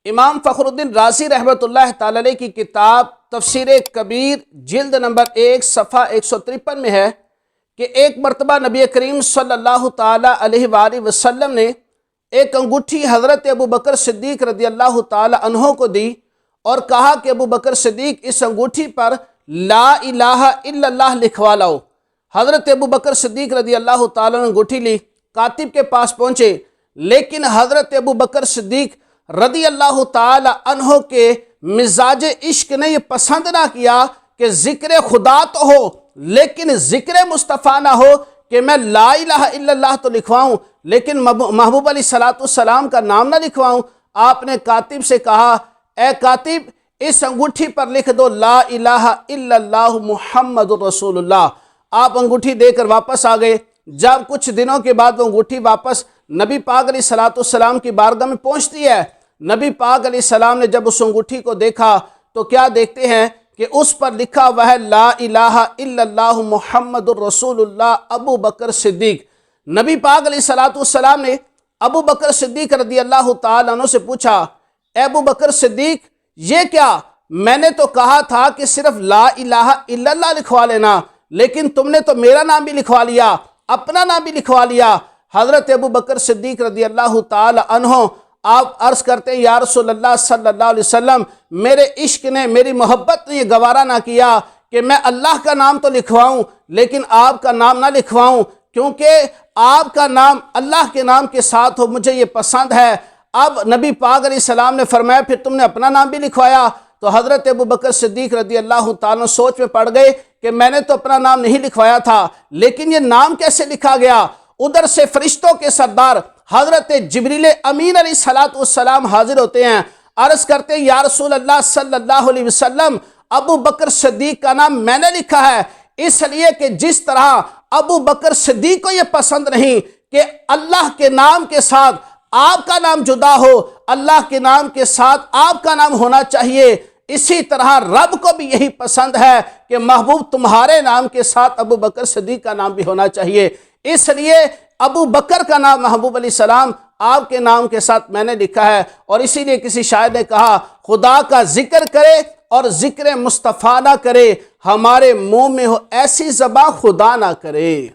امام فخر الدین رازی رحمۃ اللہ تعالی علیہ کی کتاب تفسیر کبیر جلد نمبر 1 صفحہ 153 میں ہے کہ ایک مرتبہ نبی کریم صلی اللہ تعالی علیہ وآلہ وسلم نے ایک انگوٹھی حضرت ابو بکر صدیق رضی اللہ تعالی عنہ کو دی اور کہا کہ ابو بکر صدیق اس انگوٹھی پر لا الہ الا اللہ لکھوا لاؤ۔ حضرت ابو بکر صدیق رضی اللہ تعالی عنہ انگوٹھی لی، کاتب کے پاس پہنچے، لیکن حضرت ابو بکر صدیق رضی اللہ تعالی عنہ کے مزاج عشق نے یہ پسند نہ کیا کہ ذکر خدا تو ہو لیکن ذکر مصطفیٰ نہ ہو، کہ میں لا الہ الا اللہ تو لکھواؤں لیکن محبوب علیہ السلام کا نام نہ لکھواؤں۔ آپ نے کاتب سے کہا، اے کاتب اس انگوٹھی پر لکھ دو لا الہ الا اللہ محمد رسول اللہ۔ آپ انگوٹھی دے کر واپس آ گئے۔ جب کچھ دنوں کے بعد وہ انگوٹھی واپس نبی پاک علیہ السلام کی بارگاہ میں پہنچتی ہے، نبی پاک علیہ السلام نے جب اس انگوٹھی کو دیکھا تو کیا دیکھتے ہیں کہ اس پر لکھا ہوا ہے لا الہ الا اللہ محمد الرسول اللہ ابو بکر صدیق۔ نبی پاک علیہ السلام نے ابو بکر صدیق رضی اللہ تعالیٰ عنہ سے پوچھا، اے ابو بکر صدیق یہ کیا؟ میں نے تو کہا تھا کہ صرف لا الہ الا اللہ لکھوا لینا، لیکن تم نے تو میرا نام بھی لکھوا لیا، اپنا نام بھی لکھوا لیا۔ حضرت ابو بکر صدیق رضی اللہ تعالی عنہ آپ عرض کرتے ہیں، یا رسول اللہ صلی اللہ علیہ وسلم میرے عشق نے، میری محبت نے یہ گوارا نہ کیا کہ میں اللہ کا نام تو لکھواؤں لیکن آپ کا نام نہ لکھواؤں، کیونکہ آپ کا نام اللہ کے نام کے ساتھ ہو، مجھے یہ پسند ہے۔ اب نبی پاک علیہ السلام نے فرمایا پھر تم نے اپنا نام بھی لکھوایا؟ تو حضرت ابو بکر صدیق رضی اللہ تعالیٰ سوچ میں پڑ گئے کہ میں نے تو اپنا نام نہیں لکھوایا تھا، لیکن یہ نام کیسے لکھا گیا؟ ادھر سے فرشتوں کے سردار حضرت جبریل امین علیہ السلام حاضر ہوتے ہیں، عرض کرتے ہیں، یا رسول اللہ صلی اللہ علیہ وسلم ابو بکر صدیق کا نام میں نے لکھا ہے، اس لیے کہ جس طرح ابو بکر صدیق کو یہ پسند نہیں کہ اللہ کے نام کے ساتھ آپ کا نام جدا ہو، اللہ کے نام کے ساتھ آپ کا نام ہونا چاہیے، اسی طرح رب کو بھی یہی پسند ہے کہ محبوب تمہارے نام کے ساتھ ابو بکر صدیق کا نام بھی ہونا چاہیے، اس لیے ابو بکر کا نام محبوب علیہ السلام آپ کے نام کے ساتھ میں نے لکھا ہے۔ اور اسی لیے کسی شاعر نے کہا، خدا کا ذکر کرے اور ذکر مصطفیٰ نہ کرے، ہمارے منہ میں ہو ایسی زباں خدا نہ کرے۔